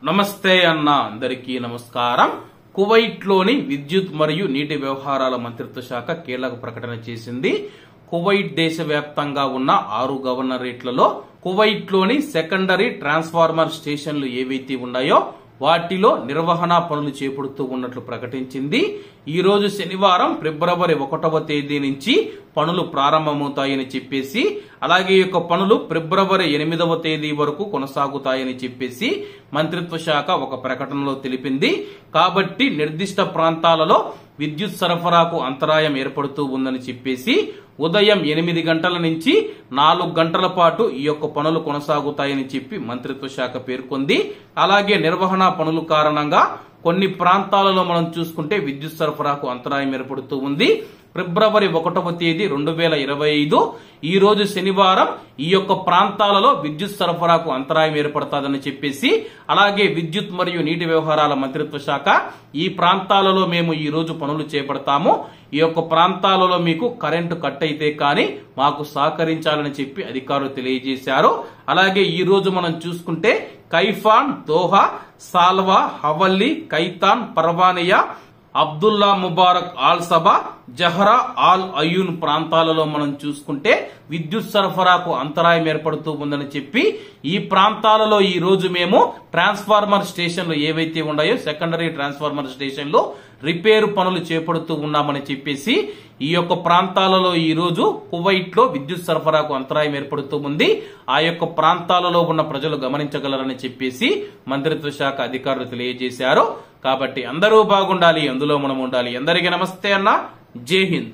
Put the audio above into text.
నమస్తే అన్న అందరికీ నమస్కారం. కువైట్ లోని విద్యుత్ మరియు నీటి వ్యవహారాల మంత్రిత్వ శాఖ కీలక ప్రకటన చేసింది. కువైట్ దేశవ్యాప్తంగా ఉన్న 6 గవర్నరేట్లలో కువైట్ లోని సెకండరీ ట్రాన్స్ఫార్మర్ స్టేషన్లు ఏవైతే ఉన్నాయో వాటిలో నిర్వహణ పనులు చేపడుతూ ఉన్నట్లు ప్రకటించింది. ఈ రోజు శనివారం ఫిబ్రవరి 1వ తేదీ నుంచి పనులు ప్రారంభమవుతాయని చెప్పేసి, అలాగే ఈ పనులు ఫిబ్రవరి 8వ తేదీ వరకు కొనసాగుతాయని చెప్పేసి మంత్రిత్వ శాఖ ఒక ప్రకటనలో తెలిపింది. కాబట్టి నిర్దిష్ట ప్రాంతాలలో విద్యుత్ సరఫరాకు అంతరాయం ఏర్పడుతూ ఉందని చెప్పేసి ఉదయం 8 గంటల నుంచి 4 గంటల పాటు ఈ పనులు కొనసాగుతాయని చెప్పి మంత్రిత్వ శాఖ పేర్కొంది. అలాగే నిర్వహణ పనుల కారణంగా కొన్ని ప్రాంతాలలో మనం చూసుకుంటే విద్యుత్ సరఫరాకు అంతరాయం ఏర్పడుతూ ఉంది. ఫిబ్రవరి 1వ తేదీ 2025 ఈ రోజు శనివారం ఈ ప్రాంతాలలో విద్యుత్ సరఫరాకు అంతరాయం ఏర్పడుతుందని చెప్పేసి, అలాగే విద్యుత్ మరియు నీటి వ్యవహారాల మంత్రిత్వ శాఖ ఈ ప్రాంతాలలో మేము ఈ రోజు పనులు చేపడతాము, ఈ ప్రాంతాలలో మీకు కరెంటు కట్ అయితే కానీ మాకు సహకరించాలని చెప్పి అధికారులు తెలియజేశారు. అలాగే ఈ రోజు మనం చూసుకుంటే Kaifan, Doha, Salwa, Hawalli, Khaitan, Farwaniya, Abdullah Mubarak Al Sabah, Jahra Al Ayoun ప్రాంతాలలో మనం చూసుకుంటే విద్యుత్ సరఫరాకు అంతరాయం ఏర్పడుతూ ఉందని చెప్పి, ఈ ప్రాంతాలలో ఈ రోజు మేము ట్రాన్స్ఫార్మర్ స్టేషన్లు ఏవైతే ఉన్నాయో సెకండరీ ట్రాన్స్ఫార్మర్ స్టేషన్లు రిపేరు పనులు చేపడుతూ ఉన్నామని చెప్పేసి ఈ ప్రాంతాలలో ఈ రోజు కువైట్ లో విద్యుత్ సరఫరాకు అంతరాయం ఏర్పడుతూ ఉంది. ఆ ప్రాంతాలలో ఉన్న ప్రజలు గమనించగలరని చెప్పేసి మంత్రిత్వ శాఖ అధికారులు తెలియజేశారు. కాబట్టి అందరూ బాగుండాలి, అందులో మనం ఉండాలి. అందరికీ నమస్తే అన్న, జై హింద్.